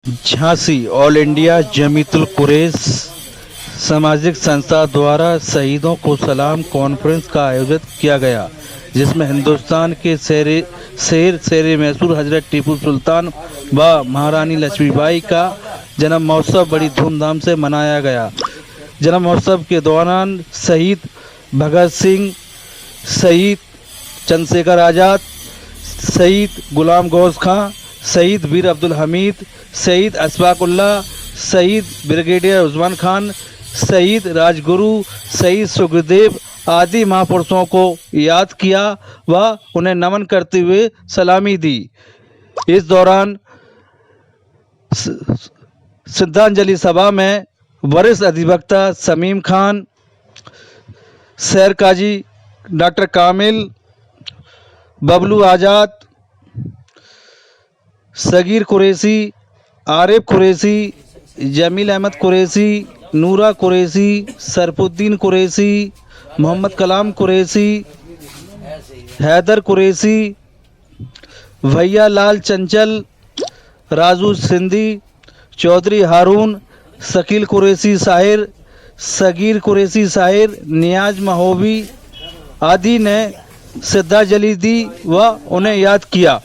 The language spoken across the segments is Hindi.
झांसी ऑल इंडिया जमीयतुल कुरैश सामाजिक संस्था द्वारा शहीदों को सलाम कॉन्फ्रेंस का आयोजित किया गया, जिसमें हिंदुस्तान के शेर मैसूर हजरत टीपू सुल्तान व महारानी लक्ष्मीबाई का जन्म महोत्सव बड़ी धूमधाम से मनाया गया। जन्म महोत्सव के दौरान शहीद भगत सिंह, शहीद चंद्रशेखर आज़ाद, शहीद गुलाम गौस खां, शहीद वीर अब्दुल हमीद, शहीद अशफाकुल्लाह, शहीद ब्रिगेडियर उस्मान खान, शहीद राजगुरु, शहीद सुखदेव आदि महापुरुषों को याद किया व उन्हें नमन करते हुए सलामी दी। इस दौरान श्रद्धांजलि सभा में वरिष्ठ अधिवक्ता शमीम खान, शहर काजी डॉक्टर कामिल, बबलू आज़ाद, सगीर कुरैशी, आरिफ कुरैशी, जमील अहमद कुरैशी, नूरा कुरैशी, सरफुद्दीन कुरैशी, मोहम्मद कलाम कुरैशी, हैदर कुरैशी, भैया लाल चंचल, राजू सिंधी, चौधरी हारून, शकील कुरैशी शाहिर, सगीर कुरैशी शाहिर, नियाज महोबी आदि ने श्रद्धांजलि दी व उन्हें याद किया।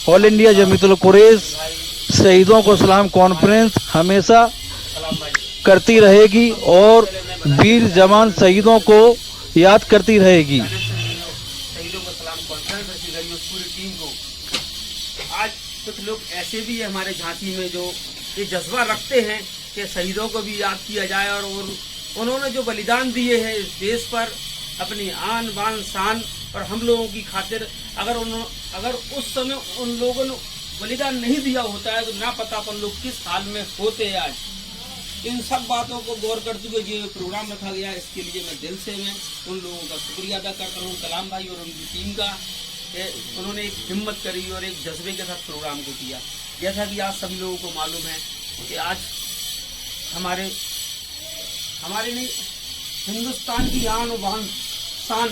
ऑल इंडिया जमीयतुल कुरैश शहीदों को सलाम कॉन्फ्रेंस हमेशा करती रहेगी और वीर जवान शहीदों को याद करती रहेगी। शहीदों को सलाम कॉन्फ्रेंस रखी गई उस पूरी टीम को। आज कुछ लोग ऐसे भी है हमारे झांसी में जो ये जज्बा रखते हैं कि शहीदों को भी याद किया जाए और उन्होंने जो बलिदान दिए हैं इस देश पर अपनी आन बान शान और हम लोगों की खातिर, अगर उस समय उन लोगों ने बलिदान नहीं दिया होता है तो ना पता अपन लोग किस हाल में होते हैं आज। इन सब बातों को गौर करते हुए जो प्रोग्राम रखा गया इसके लिए मैं दिल से उन लोगों का शुक्रिया अदा करता हूँ, कलाम भाई और उनकी टीम का। उन्होंने एक हिम्मत करी और एक जज्बे के साथ प्रोग्राम को किया। जैसा कि आज सभी लोगों को मालूम है कि आज हमारे नहीं हिंदुस्तान की आन और बान शान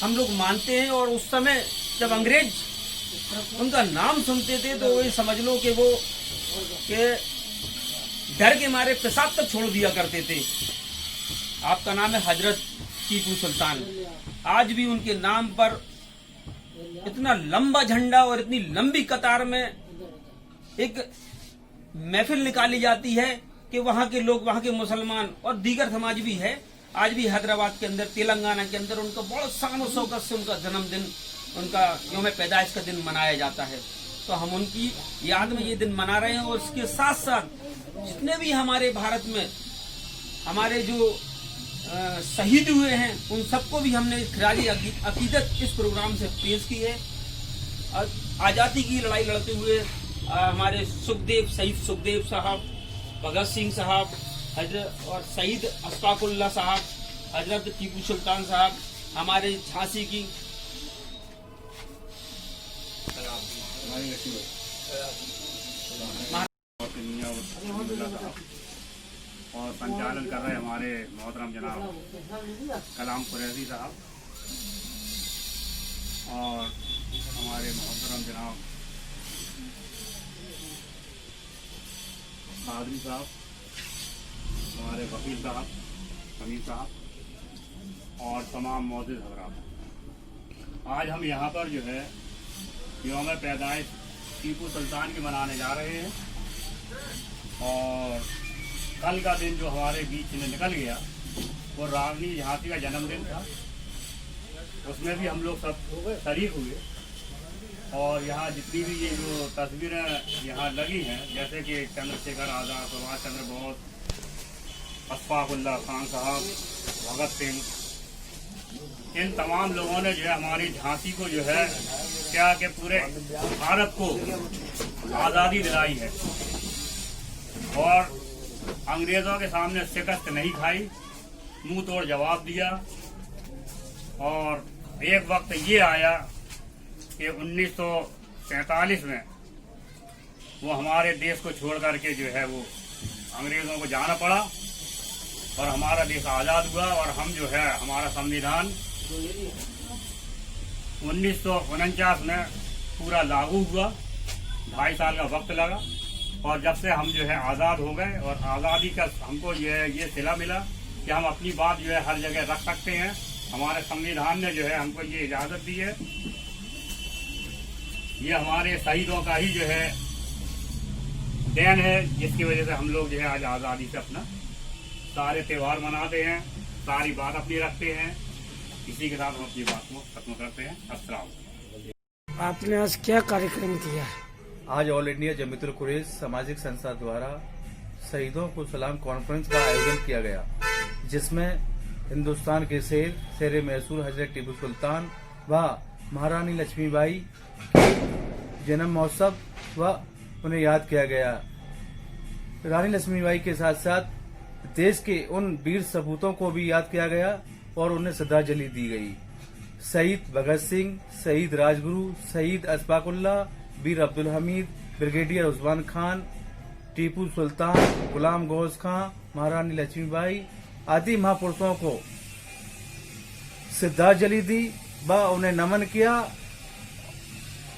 हम लोग मानते हैं। और उस समय जब अंग्रेज उनका नाम सुनते थे तो ये समझ लो कि वो डर के मारे पेशाब तक छोड़ दिया करते थे। आपका नाम है हजरत टीपू सुल्तान। आज भी उनके नाम पर इतना लंबा झंडा और इतनी लंबी कतार में एक महफिल निकाली जाती है कि वहां के लोग, वहां के मुसलमान और दीगर समाज भी है। आज भी हैदराबाद के अंदर, तेलंगाना के अंदर उनका बहुत शान और शौकत से उनका जन्मदिन, उनका यौम पैदाइश का दिन मनाया जाता है। तो हम उनकी याद में ये दिन मना रहे हैं। और इसके साथ साथ जितने भी हमारे भारत में हमारे जो शहीद हुए हैं उन सबको भी हमने खिराजी अकीदत इस प्रोग्राम से पेश की है। आज़ादी की लड़ाई लड़ते हुए हमारे शहीद सुखदेव साहब, भगत सिंह साहब, हजरत और शहीद अशफाकुल्लाह साहब, हजरत टीपू सुल्तान साहब, हमारे झांसी की और संचालन कर रहे हमारे मोहतरम जनाब कलाम कुरैशी साहब और हमारे मोहतरम जनाब बहादुरी साहब, हमारे वकील साहब समीर साहब और तमाम मौजूद हजरात। आज हम यहाँ पर जो है यौम पैदाइश टीपू सुल्तान की मनाने जा रहे हैं। और कल का दिन जो हमारे बीच में निकल गया वो रानी झांसी का जन्मदिन था, उसमें भी हम लोग सब शरीक हुए। और यहाँ जितनी भी ये जो तस्वीरें यहाँ लगी हैं, जैसे कि चंद्रशेखर आज़ाद, सुभाष चंद्र बोस, अशफाकुल्लाह खान साहब, भगत सिंह, इन तमाम लोगों ने जो है हमारी झांसी को जो है क्या कि पूरे भारत को आज़ादी दिलाई है और अंग्रेज़ों के सामने शिकस्त नहीं खाई, मुंह तोड़ जवाब दिया। और एक वक्त ये आया कि 1947 में वो हमारे देश को छोड़ करके जो है वो अंग्रेज़ों को जाना पड़ा और हमारा देश आज़ाद हुआ। और हम जो है हमारा संविधान 1949 में पूरा लागू हुआ, 2.5 साल का वक्त लगा, और जब से हम जो है आज़ाद हो गए और आज़ादी का हमको ये सिला मिला कि हम अपनी बात जो है हर जगह रख सकते हैं। हमारे संविधान ने जो है हमको ये इजाज़त दी है। ये हमारे शहीदों का ही जो है देन है, जिसकी वजह से हम लोग जो है आज आज़ादी से अपना सारे त्यौहार मनाते हैं, सारी बात अपनी रखते हैं। इसी के साथ हम अपनी बात को खत्म करते हैं। अस्सलाम। आपने आज क्या कार्यक्रम किया? आज ऑल इंडिया जमीयतुल कुरैश सामाजिक संस्था द्वारा शहीदों को सलाम कॉन्फ्रेंस का आयोजन किया गया, जिसमें हिंदुस्तान के शेर मैसूर हजरत टीपू सुल्तान व महारानी लक्ष्मीबाई के जन्म महोत्सव व उन्हें याद किया गया। रानी लक्ष्मीबाई के साथ साथ देश के उन वीर सपूतों को भी याद किया गया और उन्हें श्रद्धांजलि दी गई। शहीद भगत सिंह, शहीद राजगुरु, शहीद अशफाकुल्लाह, वीर अब्दुल हमीद, ब्रिगेडियर उस्मान खान, टीपू सुल्तान, गुलाम गौस खां, महारानी लक्ष्मीबाई आदि महापुरुषों को श्रद्धांजलि दी व उन्हें नमन किया,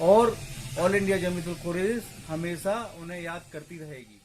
और ऑल इंडिया जमीयतुल कुरैश हमेशा उन्हें याद करती रहेगी।